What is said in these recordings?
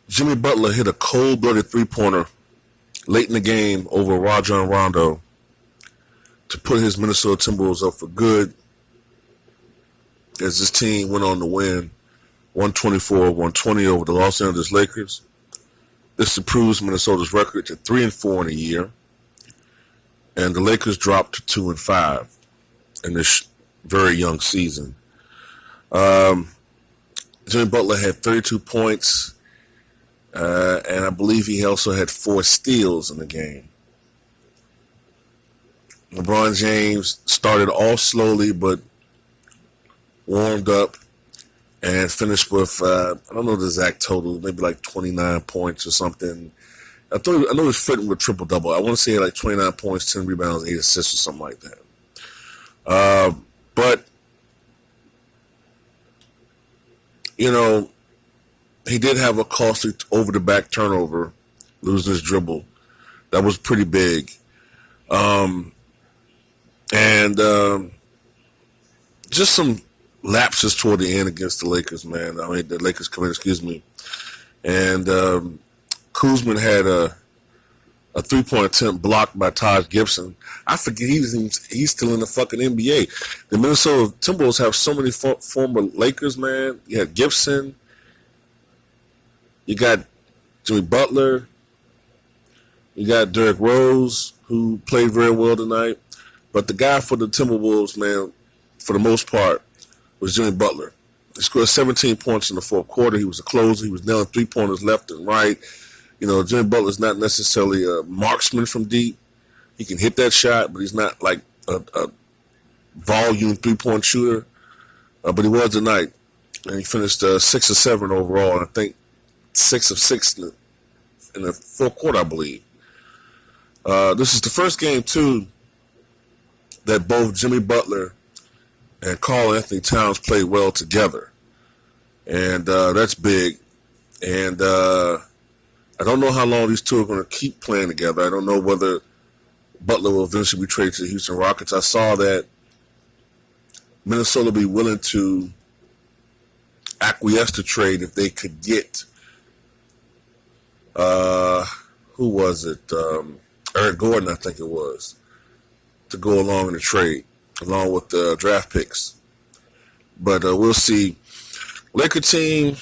Jimmy Butler hit a cold-blooded three-pointer late in the game over Rajon Rondo to put his Minnesota Timberwolves up for good as this team went on to win 124-120 over the Los Angeles Lakers. This improves Minnesota's record to 3-4 in a year, and the Lakers dropped to 2-5 in this very young season. Jimmy Butler had 32 points, and I believe he also had 4 steals in the game. LeBron James started off slowly, but warmed up and finished with, I don't know the exact total, maybe like 29 points or something. I know he was flirting with triple-double. I want to say like 29 points, 10 rebounds, 8 assists or something like that. But, you know, he did have a costly over-the-back turnover, losing his dribble. That was pretty big. Just some lapses toward the end against the Lakers, man. I mean, the Lakers come in, excuse me. And Kuzma had a three-point attempt blocked by Taj Gibson. I forget he's still in the fucking NBA. The Minnesota Timberwolves have so many former Lakers, man. You had Gibson. You got Jimmy Butler. You got Derrick Rose, who played very well tonight. But the guy for the Timberwolves, man, for the most part, was Jimmy Butler. He scored 17 points in the fourth quarter. He was a closer. He was nailing three-pointers left and right. You know, Jimmy Butler's not necessarily a marksman from deep. He can hit that shot, but he's not like a volume three-point shooter. But he was tonight. And he finished 6 of 7 overall, and I think 6 of 6 in the fourth quarter, I believe. This is the first game, too, that both Jimmy Butler and Karl Anthony Towns played well together. And that's big. And I don't know how long these two are going to keep playing together. I don't know whether Butler will eventually be traded to the Houston Rockets. I saw that Minnesota will be willing to acquiesce to trade if they could get, who was it? Eric Gordon, I think it was, to go along in the trade, along with the draft picks. But we'll see. Laker team,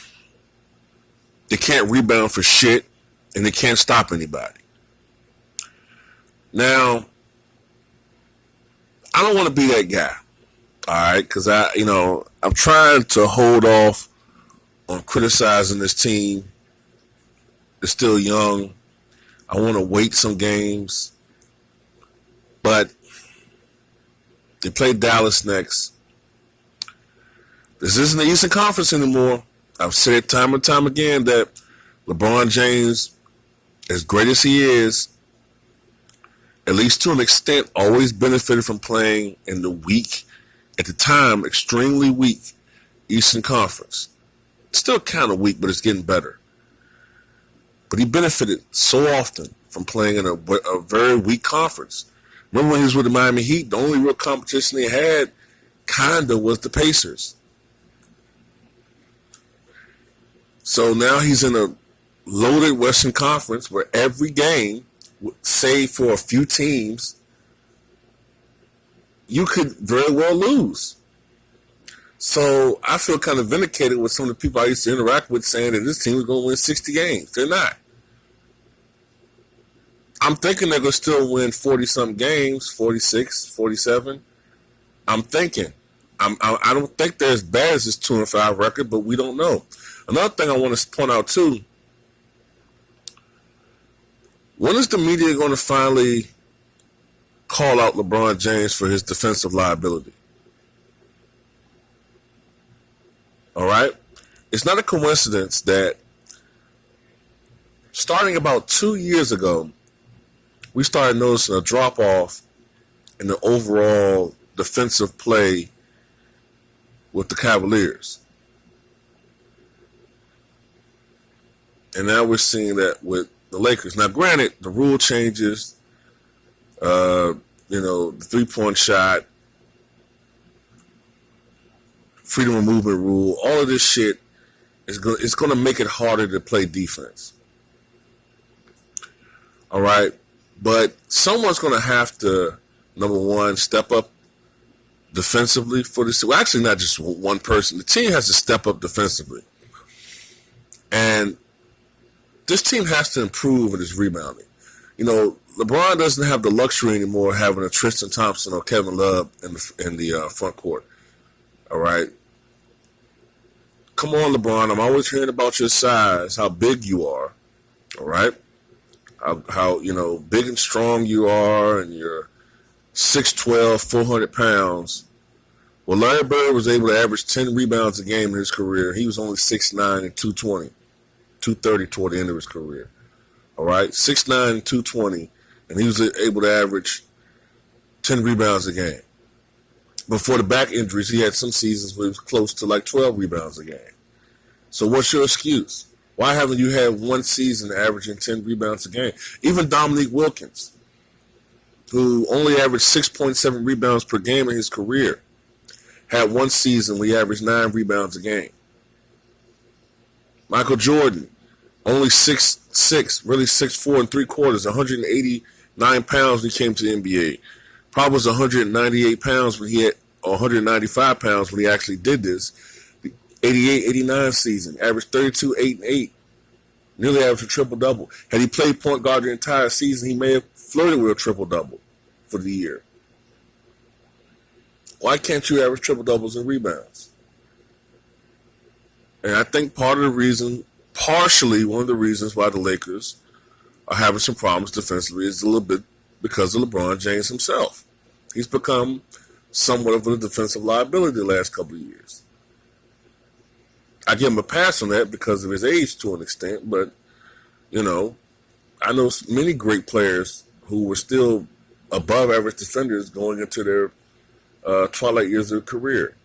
they can't rebound for shit, and they can't stop anybody. Now, I don't want to be that guy, all right? Because I'm trying to hold off on criticizing this team. They're still young. I want to wait some games, but they play Dallas next. This isn't the Eastern Conference anymore. I've said time and time again that LeBron James, as great as he is, at least to an extent, always benefited from playing in the weak, at the time, extremely weak Eastern Conference. Still kind of weak, but it's getting better. But he benefited so often from playing in a very weak conference. Remember when he was with the Miami Heat, the only real competition they had kinda was the Pacers. So now he's in a loaded Western Conference where every game, save for a few teams, you could very well lose. So I feel kind of vindicated with some of the people I used to interact with saying that this team is going to win 60 games. They're not. I'm thinking they're going to still win 40-something games, 46, 47. I'm thinking. I don't think they're as bad as this 2-5 record, but we don't know. Another thing I want to point out, too, when is the media going to finally call out LeBron James for his defensive liability? All right? It's not a coincidence that starting about 2 years ago, we started noticing a drop-off in the overall defensive play with the Cavaliers. And now we're seeing that with the Lakers. Now, granted, the rule changes, the three-point shot, freedom of movement rule, all of this shit It's going to make it harder to play defense. All right, but someone's going to have to, number one, step up defensively for this. Well, actually, not just one person. The team has to step up defensively, and this team has to improve with its rebounding. You know, LeBron doesn't have the luxury anymore of having a Tristan Thompson or Kevin Love in the front court. All right. Come on, LeBron. I'm always hearing about your size, how big you are. All right. How big and strong you are, and you're 6'12", 400 pounds. Well, Larry Bird was able to average 10 rebounds a game in his career. He was only 6'9" and 220, 230 toward the end of his career. All right, 6'9" and 220, and he was able to average 10 rebounds a game. Before the back injuries, he had some seasons where he was close to like 12 rebounds a game. So what's your excuse? Why haven't you had one season averaging 10 rebounds a game? Even Dominique Wilkins, who only averaged 6.7 rebounds per game in his career, had one season where he averaged 9 rebounds a game. Michael Jordan, only 6'6", really 6'4" and 3/4, 189 pounds when he came to the NBA. Probably was 198 pounds when he had, or 195 pounds when he actually did this. 88-89 season, averaged 32, 8, and 8. Nearly averaged a triple-double. Had he played point guard the entire season, he may have flirted with a triple-double for the year. Why can't you average triple-doubles and rebounds? And I think partially one of the reasons why the Lakers are having some problems defensively is a little bit because of LeBron James himself. He's become somewhat of a defensive liability the last couple of years. I give him a pass on that because of his age to an extent, but, I know many great players who were still above average defenders going into their twilight years of their career.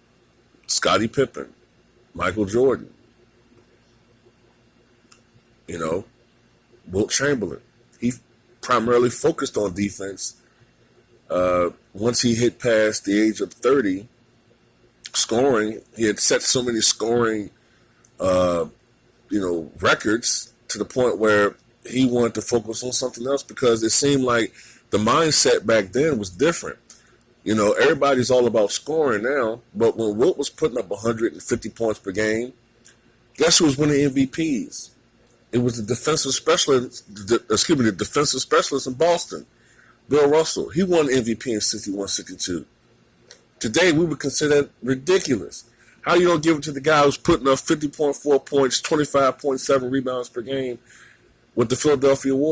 Scottie Pippen, Michael Jordan, Wilt Chamberlain. He primarily focused on defense. Once he hit past the age of 30, scoring, he had set so many scoring records to the point where he wanted to focus on something else because it seemed like the mindset back then was different. Everybody's all about scoring now, but when Wilt was putting up 150 points per game, guess who was winning MVPs? It was the defensive specialist in Boston, Bill Russell. He won MVP in 61-62. Today, we would consider that ridiculous. How you don't give it to the guy who's putting up 50.4 points, 25.7 rebounds per game with the Philadelphia Warriors?